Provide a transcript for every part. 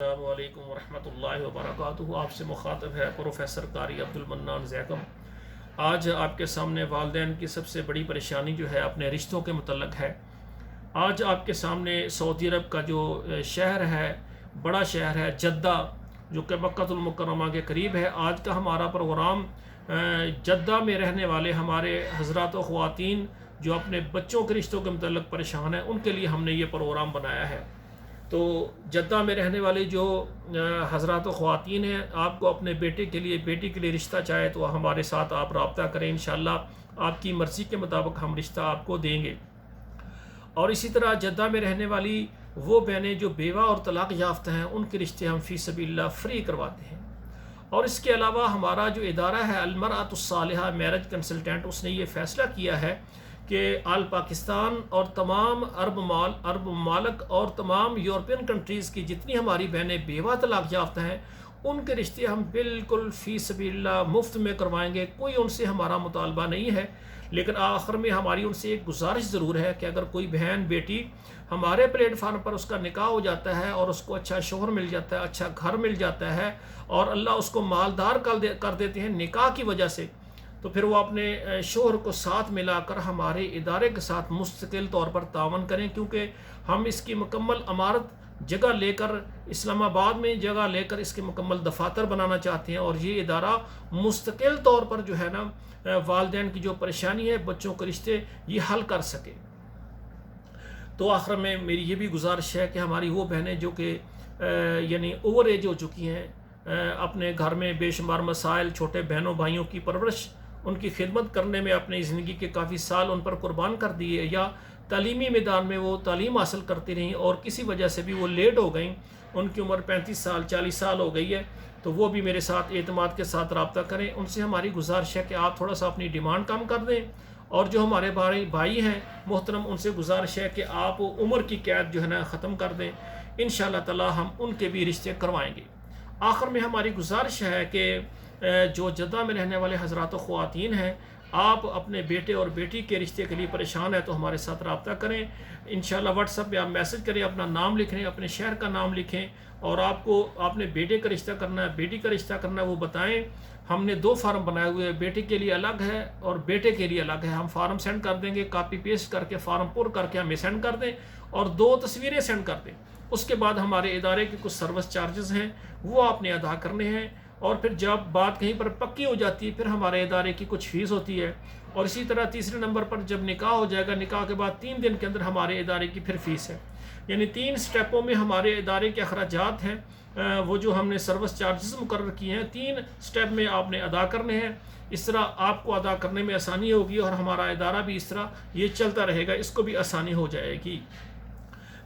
السلام علیکم ورحمۃ اللہ وبرکاتہ۔ آپ سے مخاطب ہے پروفیسر قاری عبدالمنان زیکم۔ آج آپ کے سامنے والدین کی سب سے بڑی پریشانی جو ہے اپنے رشتوں کے متعلق ہے۔ آج آپ کے سامنے سعودی عرب کا جو شہر ہے، بڑا شہر ہے جدہ، جو کہ مکہ المکرمہ کے قریب ہے۔ آج کا ہمارا پروگرام جدہ میں رہنے والے ہمارے حضرات و خواتین جو اپنے بچوں کے رشتوں کے متعلق پریشان ہیں، ان کے لیے ہم نے یہ پروگرام بنایا ہے۔ تو جدہ میں رہنے والے جو حضرات و خواتین ہیں، آپ کو اپنے بیٹے کے لیے بیٹی کے لیے رشتہ چاہے تو ہمارے ساتھ آپ رابطہ کریں، انشاءاللہ آپ کی مرضی کے مطابق ہم رشتہ آپ کو دیں گے۔ اور اسی طرح جدہ میں رہنے والی وہ بہنیں جو بیوہ اور طلاق یافتہ ہیں، ان کے رشتے ہم فی سبیل اللہ فری کرواتے ہیں۔ اور اس کے علاوہ ہمارا جو ادارہ ہے المرأۃ الصالحہ میرج کنسلٹنٹ، اس نے یہ فیصلہ کیا ہے کہ آل پاکستان اور تمام عرب ممالک اور تمام یورپین کنٹریز کی جتنی ہماری بہنیں بیوہ طلاق یافتہ ہیں، ان کے رشتے ہم بالکل فی سبیل اللہ مفت میں کروائیں گے۔ کوئی ان سے ہمارا مطالبہ نہیں ہے، لیکن آخر میں ہماری ان سے ایک گزارش ضرور ہے کہ اگر کوئی بہن بیٹی ہمارے پلیٹ فارم پر اس کا نکاح ہو جاتا ہے اور اس کو اچھا شوہر مل جاتا ہے، اچھا گھر مل جاتا ہے، اور اللہ اس کو مالدار کر دیتے ہیں نکاح کی وجہ سے، تو پھر وہ اپنے شوہر کو ساتھ ملا کر ہمارے ادارے کے ساتھ مستقل طور پر تعاون کریں، کیونکہ ہم اس کی مکمل عمارت جگہ لے کر اسلام آباد میں جگہ لے کر اس کے مکمل دفاتر بنانا چاہتے ہیں، اور یہ ادارہ مستقل طور پر جو ہے نا والدین کی جو پریشانی ہے بچوں کے رشتے یہ حل کر سکے۔ تو آخر میں میری یہ بھی گزارش ہے کہ ہماری وہ بہنیں جو کہ یعنی اوور ایج ہو چکی ہیں، اپنے گھر میں بے شمار مسائل، چھوٹے بہنوں بھائیوں کی پرورش، ان کی خدمت کرنے میں اپنی زندگی کے کافی سال ان پر قربان کر دیے، یا تعلیمی میدان میں وہ تعلیم حاصل کرتی رہیں اور کسی وجہ سے بھی وہ لیٹ ہو گئیں، ان کی عمر 35 سال 40 سال ہو گئی ہے، تو وہ بھی میرے ساتھ اعتماد کے ساتھ رابطہ کریں۔ ان سے ہماری گزارش ہے کہ آپ تھوڑا سا اپنی ڈیمانڈ کم کر دیں، اور جو ہمارے بھائی ہیں محترم، ان سے گزارش ہے کہ آپ عمر کی قید جو ہے نا ختم کر دیں، انشاءاللہ تعالی ہم ان کے بھی رشتے کروائیں گے۔ آخر میں ہماری گزارش ہے کہ جو جدہ میں رہنے والے حضرات و خواتین ہیں، آپ اپنے بیٹے اور بیٹی کے رشتے کے لیے پریشان ہیں تو ہمارے ساتھ رابطہ کریں، انشاءاللہ واٹس ایپ پہ آپ میسج کریں، اپنا نام لکھیں، اپنے شہر کا نام لکھیں، اور آپ کو اپنے بیٹے کا رشتہ کرنا ہے بیٹی کا رشتہ کرنا ہے وہ بتائیں۔ ہم نے 2 فارم بنائے ہوئے ہیں، بیٹے کے لیے الگ ہے اور بیٹے کے لیے الگ ہے۔ ہم فارم سینڈ کر دیں گے، کاپی پیسٹ کر کے فارم پر کر کے ہمیں سینڈ کر دیں، اور 2 تصویریں سینڈ کر دیں۔ اس کے بعد ہمارے ادارے کے کچھ سروس چارجز ہیں وہ آپ نے ادا کرنے ہیں، اور پھر جب بات کہیں پر پکی ہو جاتی ہے پھر ہمارے ادارے کی کچھ فیس ہوتی ہے، اور اسی طرح تیسرے نمبر پر جب نکاح ہو جائے گا، نکاح کے بعد 3 دن کے اندر ہمارے ادارے کی پھر فیس ہے۔ یعنی 3 سٹیپوں میں ہمارے ادارے کے اخراجات ہیں، وہ جو ہم نے سروس چارجز مقرر کیے ہیں 3 سٹیپ میں آپ نے ادا کرنے ہیں۔ اس طرح آپ کو ادا کرنے میں آسانی ہوگی، اور ہمارا ادارہ بھی اس طرح یہ چلتا رہے گا، اس کو بھی آسانی ہو جائے گی۔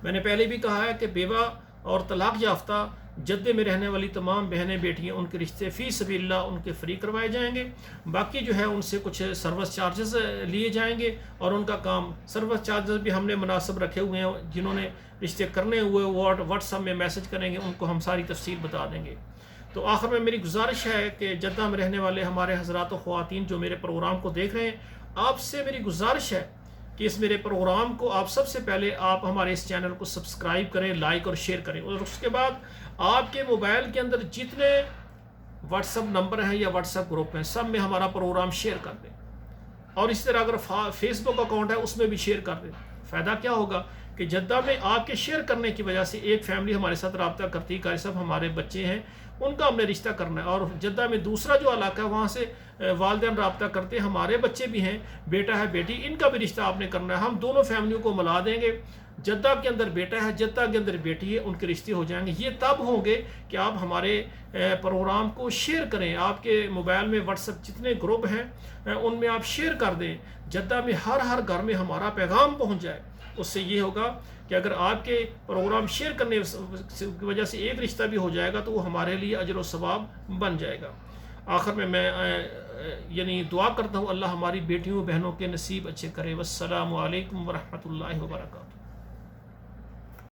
میں نے پہلے بھی کہا ہے کہ بیوہ اور طلاق یافتہ جدے میں رہنے والی تمام بہنیں بیٹیاں، ان کے رشتے فی سبیل اللہ ان کے فری کروائے جائیں گے۔ باقی جو ہے ان سے کچھ سروس چارجز لیے جائیں گے، اور ان کا کام سروس چارجز بھی ہم نے مناسب رکھے ہوئے ہیں۔ جنہوں نے رشتے کرنے ہوئے واٹس ایپ میں میسج کریں گے، ان کو ہم ساری تفصیل بتا دیں گے۔ تو آخر میں میری گزارش ہے کہ جدہ میں رہنے والے ہمارے حضرات و خواتین جو میرے پروگرام کو دیکھ رہے ہیں، آپ سے میری گزارش ہے کہ اس میرے پروگرام کو آپ سب سے پہلے آپ ہمارے اس چینل کو سبسکرائب کریں، لائک اور شیئر کریں، اور اس کے بعد آپ کے موبائل کے اندر جتنے واٹس ایپ نمبر ہیں یا واٹس ایپ گروپ ہیں سب میں ہمارا پروگرام شیئر کر دیں، اور اس طرح اگر فیس بک اکاؤنٹ ہے اس میں بھی شیئر کر دیں۔ فائدہ کیا ہوگا کہ جدہ میں آپ کے شیئر کرنے کی وجہ سے ایک فیملی ہمارے ساتھ رابطہ کرتی ہے، قاری صاحب ہمارے بچے ہیں ان کا ہم نے رشتہ کرنا ہے، اور جدہ میں دوسرا جو علاقہ ہے وہاں سے والدین رابطہ کرتے ہیں، ہمارے بچے بھی ہیں، بیٹا ہے بیٹی، ان کا بھی رشتہ آپ نے کرنا ہے۔ ہم دونوں فیملیوں کو ملا دیں گے، جدہ کے اندر بیٹا ہے، جدہ کے اندر بیٹی ہے، ان کے رشتے ہو جائیں گے۔ یہ تب ہوں گے کہ آپ ہمارے پروگرام کو شیئر کریں، آپ کے موبائل میں واٹس ایپ جتنے گروپ ہیں ان میں آپ شیئر کر دیں، جدہ میں ہر گھر میں ہمارا پیغام پہنچ جائے۔ اس سے یہ ہوگا کہ اگر آپ کے پروگرام شیئر کرنے کی وجہ سے ایک رشتہ بھی ہو جائے گا تو وہ ہمارے لیے اجر و ثواب بن جائے گا۔ آخر میں یعنی دعا کرتا ہوں اللہ ہماری بیٹیوں بہنوں کے نصیب اچھے کرے۔ والسلام علیکم ورحمۃ اللہ وبرکاتہ۔